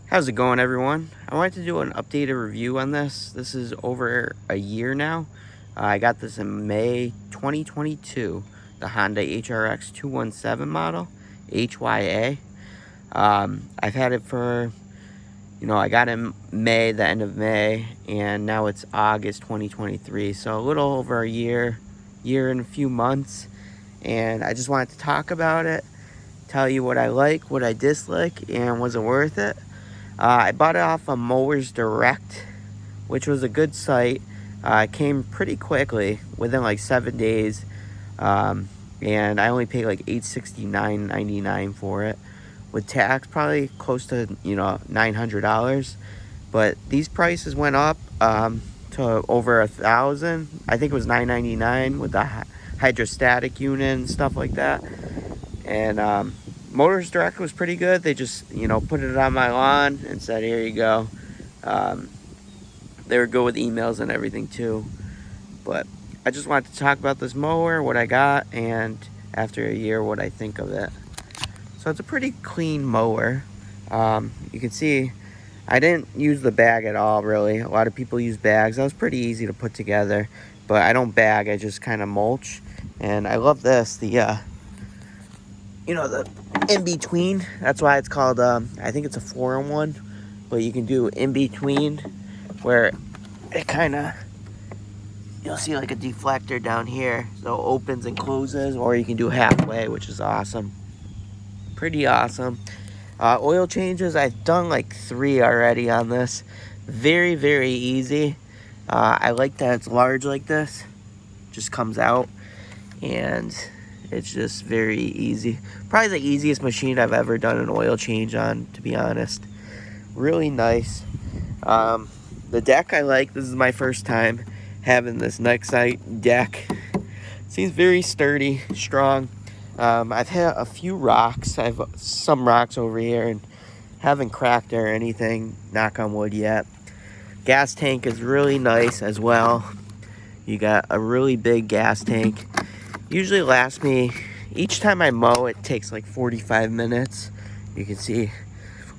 How's it going, everyone? I wanted to do an updated review on this. This is over a year now. I got this in May 2022, the Honda HRX217 model, HYA. I've had it for, I got it in May, the end of May, and now it's August 2023. So a little over a year and a few months. And I just wanted to talk about it, tell you what I like, what I dislike, and was it worth it? I bought it off of Mowers Direct, which was a good site. It came pretty quickly, within like 7 days. And I only paid like $869.99 for it. With tax, probably close to, $900. But these prices went up to over $1,000. I think it was $999 with the hydrostatic unit and stuff like that. And Motors Direct was pretty good. They just, put it on my lawn and said, here you go. They were good with emails and everything too. But I just wanted to talk about this mower, what I got, and after a year, what I think of it. So it's a pretty clean mower. You can see I didn't use the bag at all, really. A lot of people use bags. That was pretty easy to put together. But I don't bag, I just kind of mulch. And I love this, the in-between. That's why it's called, I think it's a 4-in-1. But you can do in-between, where it kind of, you'll see like a deflector down here. So it opens and closes, or you can do halfway, which is awesome. Pretty awesome. Oil changes, I've done like 3 already on this. Very, very easy. I like that it's large like this. Just comes out. And it's just very easy. Probably the easiest machine I've ever done an oil change on, to be honest. Really nice. The deck I like. This is my first time having this Nexite deck. Seems very sturdy, strong. I've had a few rocks. I have some rocks over here and haven't cracked or anything, knock on wood, yet. Gas tank is really nice as well. You got a really big gas tank. Usually lasts me, each time I mow, it takes like 45 minutes. You can see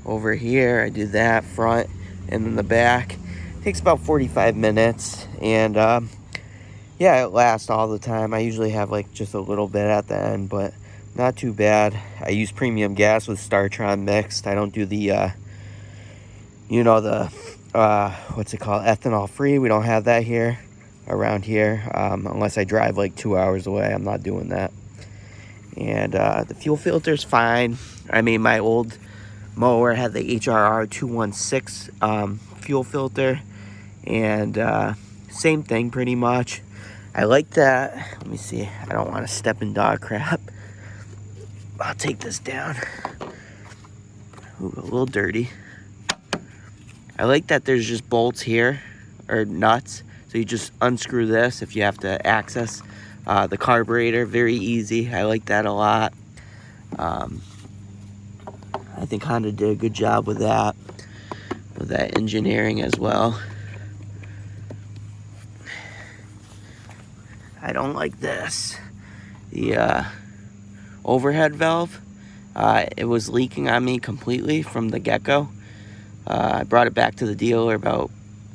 over here, I do that front and then the back. It takes about 45 minutes. And yeah, it lasts all the time. I usually have like just a little bit at the end, but not too bad. I use premium gas with Startron mixed. I don't do the, what's it called? Ethanol free. We don't have that here, around here. Unless I drive like 2 hours away, I'm not doing that. And the fuel filter's fine. I mean, my old mower had the HRR217 fuel filter. And same thing pretty much. I like that. Let me see. I don't want to step in dog crap. I'll take this down. Ooh, a little dirty. I like that there's just bolts here, or nuts. So you just unscrew this if you have to access the carburetor. Very easy. I like that a lot. I think Honda did a good job with that engineering as well. I don't like this. The overhead valve, it was leaking on me completely from the get-go. I brought it back to the dealer about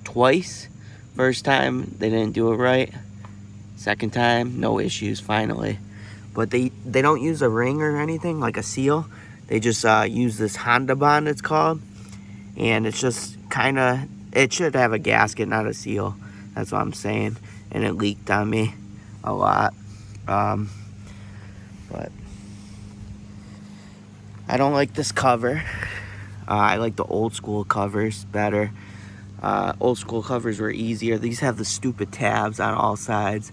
twice. First time, they didn't do it right. Second time, no issues, finally. But they don't use a ring or anything, like a seal. They just use this Honda Bond, it's called. And it's just kind of, it should have a gasket, not a seal. That's what I'm saying. And it leaked on me a lot. But I don't like this cover. I like the old school covers better. Old school covers were easier. These have the stupid tabs on all sides.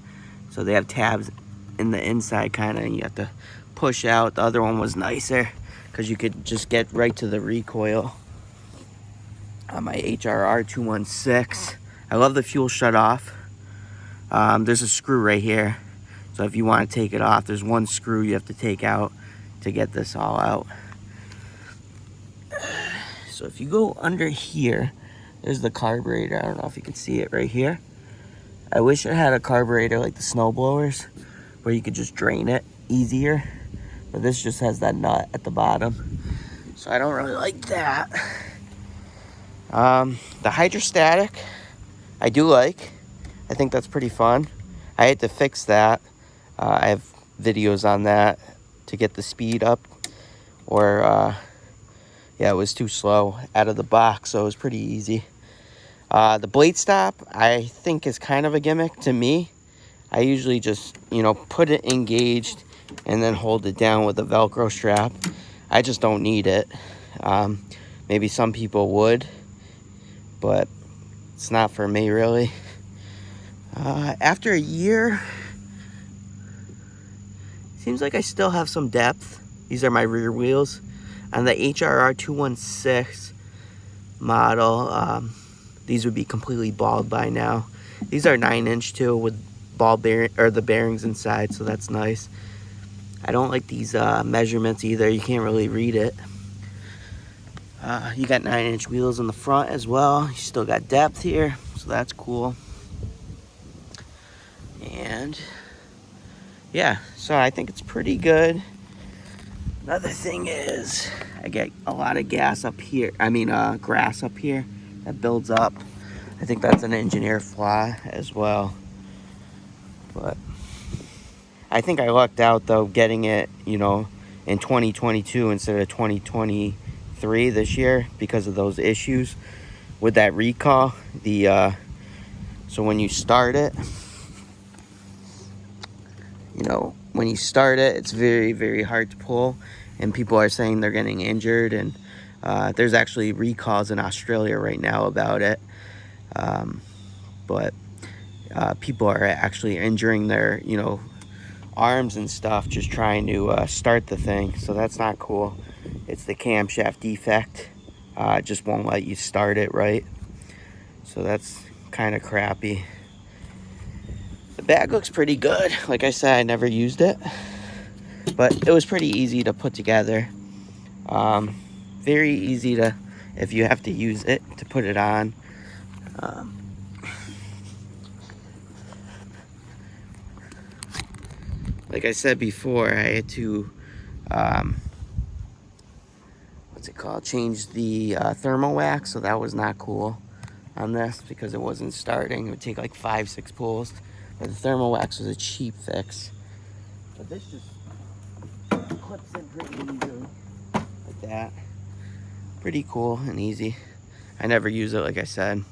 So they have tabs in the inside kind of, and you have to push out. The other one was nicer because you could just get right to the recoil. On my HRR216. I love the fuel shut off. There's a screw right here. So if you want to take it off, there's one screw you have to take out to get this all out. So if you go under here, there's the carburetor. I don't know if you can see it right here. I wish it had a carburetor like the snow blowers, where you could just drain it easier. But this just has that nut at the bottom. So I don't really like that. The hydrostatic, I do like. I think that's pretty fun. I had to fix that. I have videos on that to get the speed up. Or, yeah, it was too slow out of the box, so it was pretty easy. The blade stop, I think is kind of a gimmick to me. I usually just, you know, put it engaged and then hold it down with a Velcro strap. I just don't need it. Maybe some people would, but it's not for me really. After a year, seems like I still have some depth. These are my rear wheels on the HRX217 model. These would be completely bald by now. These are 9-inch too, with ball bearing or the bearings inside, so that's nice. I don't like these measurements either. You can't really read it. You got 9-inch wheels in the front as well. You still got depth here, so that's cool. And yeah, so I think it's pretty good. Another thing is I get a lot of grass up here that builds up. I think that's an engineer flaw as well. But I think I lucked out though getting it, you know, in 2022 instead of 2023 this year because of those issues with that recall. So when you start it, you know, when you start it, it's very, very hard to pull, and people are saying they're getting injured, and there's actually recalls in Australia right now about it. But people are actually injuring their, you know, arms and stuff just trying to start the thing, so that's not cool. It's the camshaft defect. It just won't let you start it right, so that's kind of crappy. The bag looks pretty good. Like I said, I never used it, but it was pretty easy to put together. Very easy to, if you have to use it, to put it on. Like I said before, I had to, change the thermal wax, so that was not cool on this because it wasn't starting. It would take like 5-6 pulls, but the thermal wax was a cheap fix. But this just clips in pretty easily, like that. Pretty cool and easy. I never use it, like I said.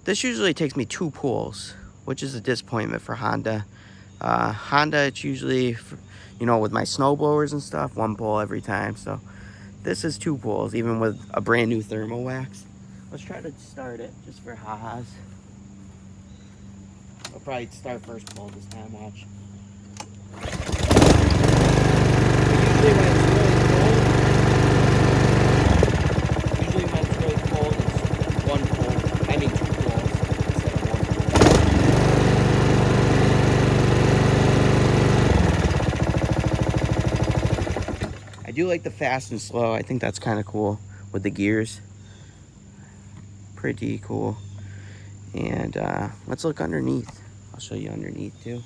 This usually takes me 2 pulls, which is a disappointment for Honda. Honda, it's usually, you know, with my snowblowers and stuff, 1 pull every time. So this is 2 pulls, even with a brand new thermal wax. Let's try to start it just for ha-has. I'll probably start first pull this time, watch. Usually when it's really cold, it's 1 pull. I mean 2 pulls instead of 1 pull. I do like the fast and slow. I think that's kind of cool with the gears. Pretty cool. And let's look underneath. I'll show you underneath too.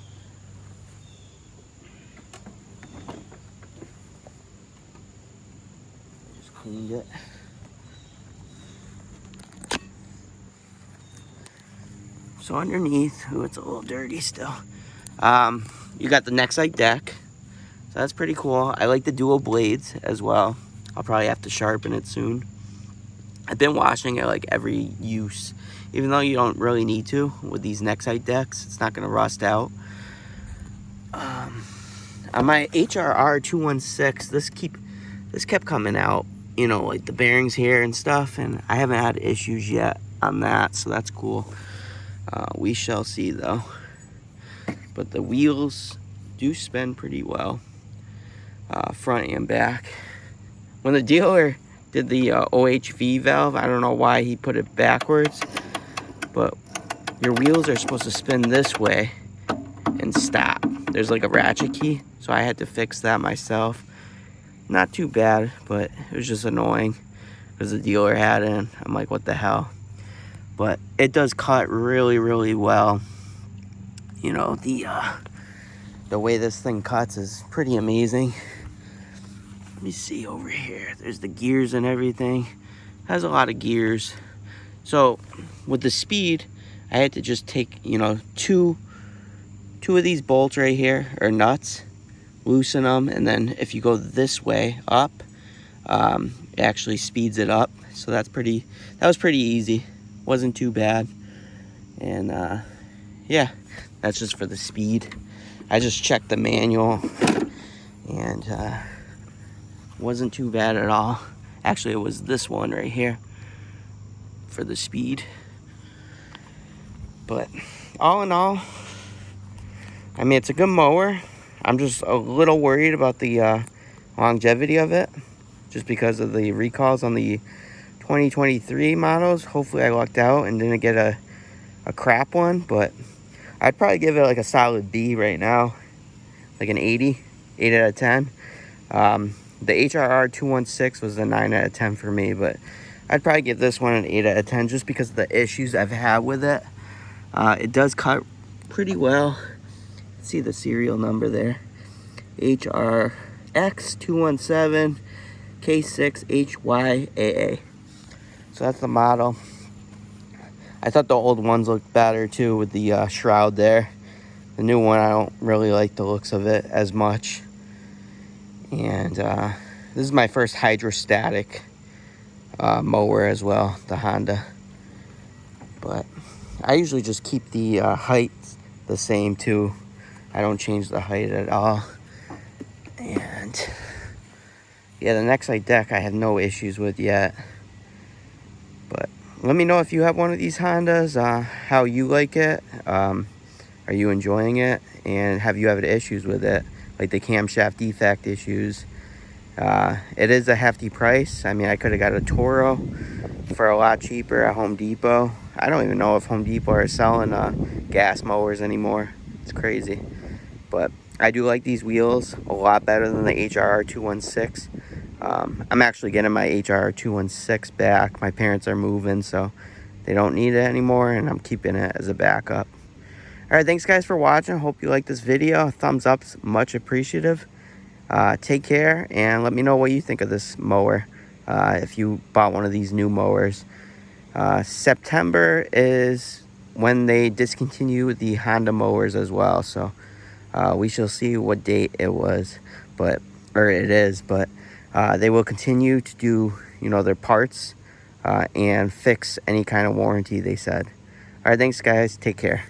Just cleaned it. So underneath, ooh, it's a little dirty still. You got the Nexite deck. So that's pretty cool. I like the dual blades as well. I'll probably have to sharpen it soon. I've been washing it like every use, even though you don't really need to with these Nexite decks. It's not going to rust out. On my HRX217, this kept coming out, you know, like the bearings here and stuff, and I haven't had issues yet on that, so that's cool. We shall see though. But the wheels do spin pretty well, front and back. When the dealer did the OHV valve, I don't know why he put it backwards, but your wheels are supposed to spin this way and stop. There's like a ratchet key, so I had to fix that myself. Not too bad, but it was just annoying because the dealer had it, and I'm like, what the hell? But it does cut really, really well. You know, the way this thing cuts is pretty amazing. Let me see over here. There's the gears and everything. Has a lot of gears. So with the speed, I had to just take, you know, two of these bolts right here, or nuts, loosen them, and then if you go this way up, it actually speeds it up. So that was pretty easy. Wasn't too bad. And yeah, that's just for the speed. I just checked the manual, and wasn't too bad at all. Actually, it was this one right here for the speed. But all in all, I mean, it's a good mower. I'm just a little worried about the longevity of it, just because of the recalls on the 2023 models. Hopefully I lucked out and didn't get a crap one, but I'd probably give it like a solid B right now, like an 8 out of 10. The HRR216 was a 9 out of 10 for me, but I'd probably give this one an 8 out of 10 just because of the issues I've had with it. It does cut pretty well. See the serial number there, HRX217HYA. So that's the model. I thought the old ones looked better too with the shroud there. The new one, I don't really like the looks of it as much. And this is my first hydrostatic mower as well, the Honda. But I usually just keep the height the same too. I don't change the height at all. And yeah, the Nexite deck I have no issues with yet. But let me know if you have one of these Hondas, how you like it. Are you enjoying it? And have you had issues with it? Like the camshaft defect issues. It is a hefty price. I mean, I could have got a Toro for a lot cheaper at Home Depot. I don't even know if Home Depot are selling gas mowers anymore. It's crazy. But I do like these wheels a lot better than the HRR216. I'm actually getting my HRR216 back. My parents are moving, so they don't need it anymore, and I'm keeping it as a backup. All right, thanks guys for watching. Hope you like this video. Thumbs up's much appreciative. Take care, and let me know what you think of this mower if you bought one of these new mowers. September is when they discontinue the Honda mowers as well, so we shall see what date it is, but they will continue to do, you know, their parts and fix any kind of warranty, they said. All right, thanks guys, take care.